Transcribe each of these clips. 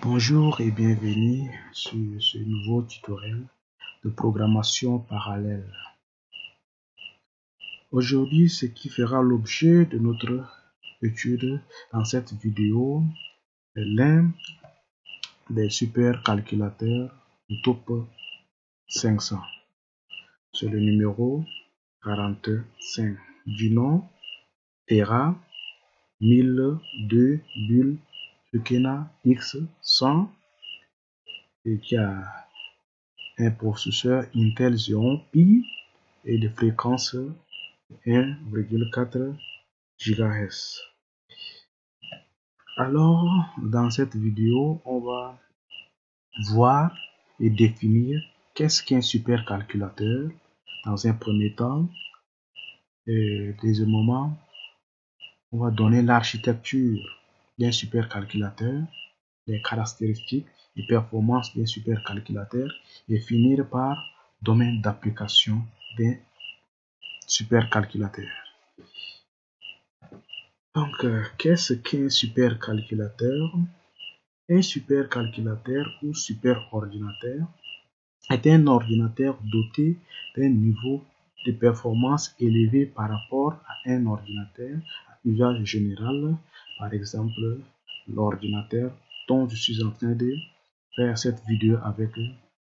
Bonjour et bienvenue sur ce nouveau tutoriel de programmation parallèle. Aujourd'hui, ce qui fera l'objet de notre étude dans cette vidéo est l'un des supercalculateurs du top 500. C'est le numéro 45 du nom Tera 1002 Bull Tucana X100 et qui a un processeur Intel Xeon Pi et de fréquence 1,4 GHz. Alors, dans cette vidéo, on va voir et définir qu'est-ce qu'un supercalculateur dans un premier temps. Et deuxièmement, on va donner l'architecture d'un supercalculateur, les caractéristiques et performances d'un supercalculateur et finir par domaine d'application d'un supercalculateur. Donc, qu'est-ce qu'un supercalculateur? Un supercalculateur ou superordinateur est un ordinateur doté d'un niveau de performance élevé par rapport à un ordinateur à usage général, par exemple l'ordinateur dont je suis en train de faire cette vidéo avec,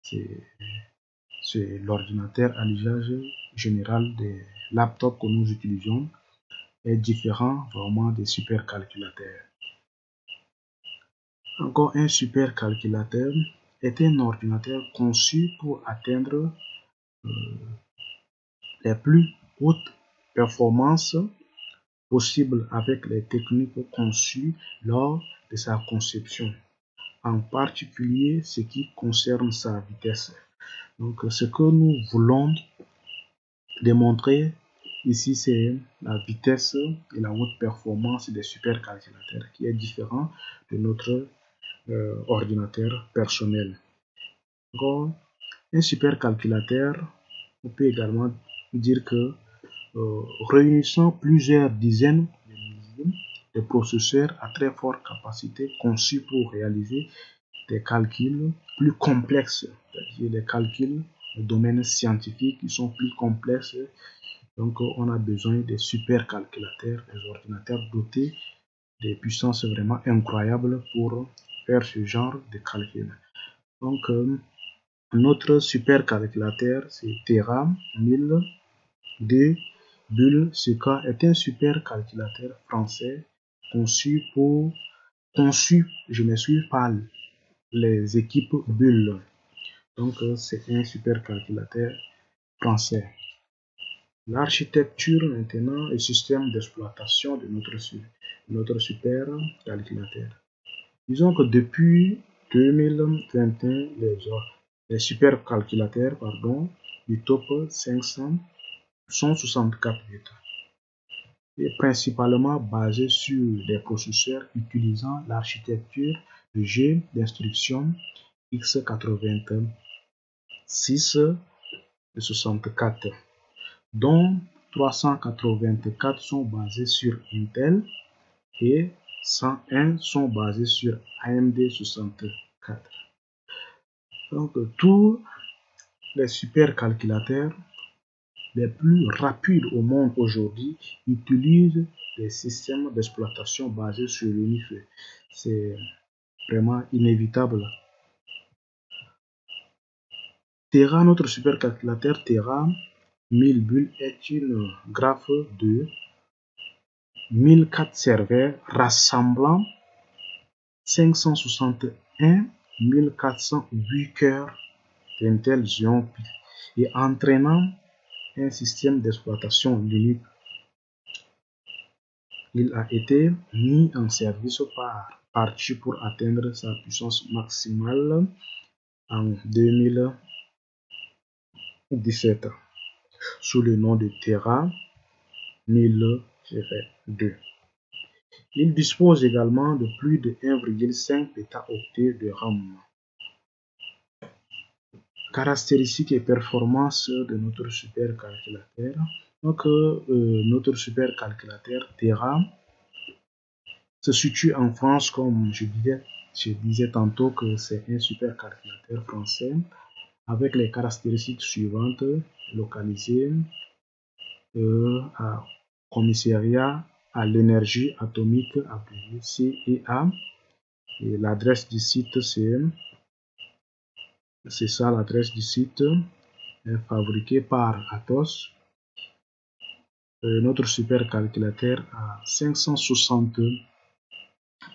c'est l'ordinateur à l'usage général des laptops que nous utilisons, est différent vraiment des supercalculateurs. Encore un supercalculateur est un ordinateur conçu pour atteindre les plus hautes performances possibles avec les techniques conçues lors de sa conception, en particulier ce qui concerne sa vitesse. Donc, ce que nous voulons démontrer ici, c'est la vitesse et la haute performance des supercalculateurs qui est différent de notre ordinateur personnel. Donc, un supercalculateur, on peut également dire que réunissant plusieurs dizaines de milliers de processeurs à très forte capacité conçus pour réaliser des calculs plus complexes, c'est-à-dire des calculs de domaine scientifique qui sont plus complexes. Donc, on a besoin des supercalculateurs, des ordinateurs dotés de puissances vraiment incroyables pour faire ce genre de calcul. Donc, notre supercalculateur, c'est Tera 1002 Bull. Ce cas est un supercalculateur français conçu par les équipes Bull. Donc, c'est un supercalculateur français. L'architecture maintenant et système d'exploitation de notre supercalculateur. Disons que depuis 2021, les supercalculateurs du top 500 sont 64 bits et principalement basés sur des processeurs utilisant l'architecture de jeu d'instruction x86 et 64, dont 384 sont basés sur Intel et 101 sont basés sur AMD 64. Donc, tous les supercalculateurs les plus rapides au monde aujourd'hui utilisent des systèmes d'exploitation basés sur l'UNIF. C'est vraiment inévitable. Tera, notre supercalculateur Tera 1000 Bull est une graphe de 1004 serveurs rassemblant 561 1408 cœurs d'Intel Xeon Pi et entraînant un système d'exploitation Linux. Il a été mis en service par Arch pour atteindre sa puissance maximale en 2017 sous le nom de Tera 1002. Il dispose également de plus de 1,5 pétaoctets de RAM. Caractéristiques et performances de notre supercalculateur. Donc, notre supercalculateur Tera se situe en France, comme je disais, Je disais tantôt que c'est un supercalculateur français avec les caractéristiques suivantes: localisé à commissariat à l'énergie atomique appelé CEA. Et l'adresse du site, c'est ça l'adresse du site, fabriqué par Atos. Notre supercalculateur a 561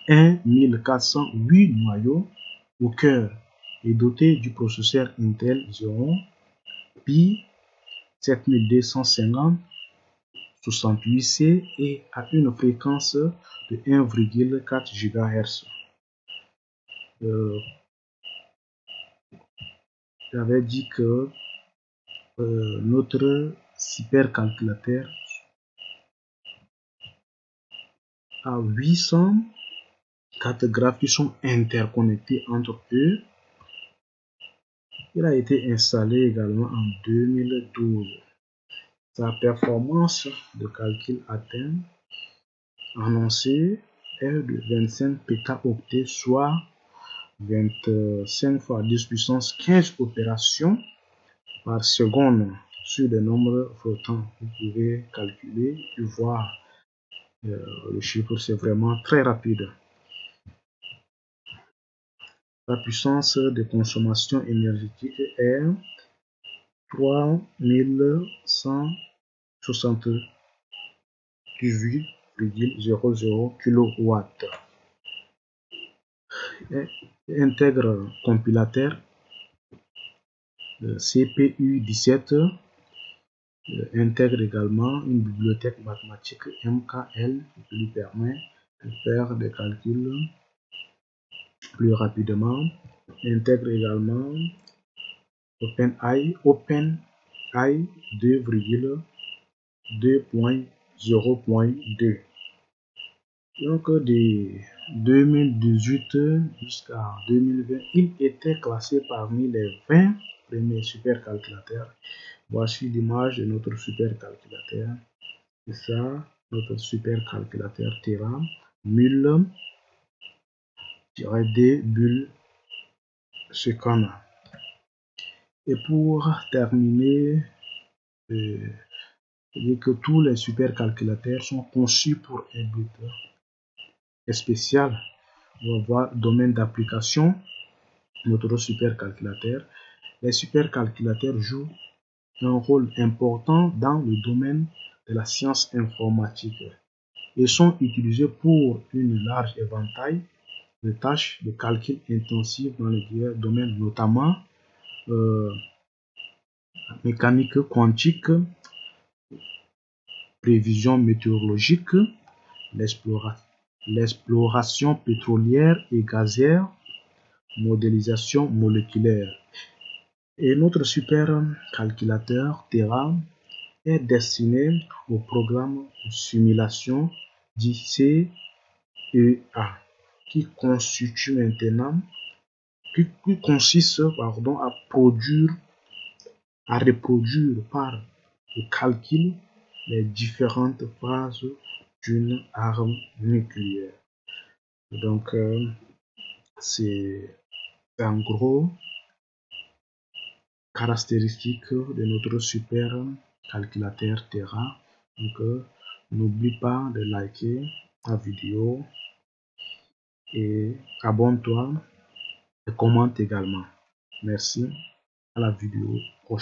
408 noyaux au cœur et doté du processeur Intel Xeon Pi 7250 68C et à une fréquence de 1,4 GHz. J'avais dit que notre supercalculateur a 800 cartes graphiques qui sont interconnectées entre eux. Il a été installé également en 2012. Sa performance de calcul annoncée est de 25 pétaoctets, soit 25 fois 10 puissance 15 opérations par seconde sur des nombres flottants. Vous pouvez calculer et voir le chiffre, c'est vraiment très rapide. La puissance de consommation énergétique est 3178,00 kW. Intègre compilateur CPU17, intègre également une bibliothèque mathématique MKL qui lui permet de faire des calculs plus rapidement. Intègre également OpenAI 2.0.2. Donc de 2018 jusqu'à 2020, il était classé parmi les 20 premiers supercalculateurs. Voici l'image de notre supercalculateur. C'est ça, notre supercalculateur Terra Mule-D bulle second. Et pour terminer, dire que tous les supercalculateurs sont conçus pour un but spécial. On va voir domaine d'application, notre supercalculateur. Les supercalculateurs jouent un rôle important dans le domaine de la science informatique et sont utilisés pour une large éventail de tâches de calcul intensif dans les divers domaines, notamment mécanique quantique, prévision météorologique, l'exploration pétrolière et gazière, modélisation moléculaire. Et notre supercalculateur Terra est destiné au programme de simulation dit CEA, qui consiste à reproduire par le calcul les différentes phases d'une arme nucléaire. Donc, c'est en gros caractéristique de notre supercalculateur Terra. Donc, n'oublie pas de liker la vidéo et abonne-toi et commente également. Merci, à la vidéo prochaine.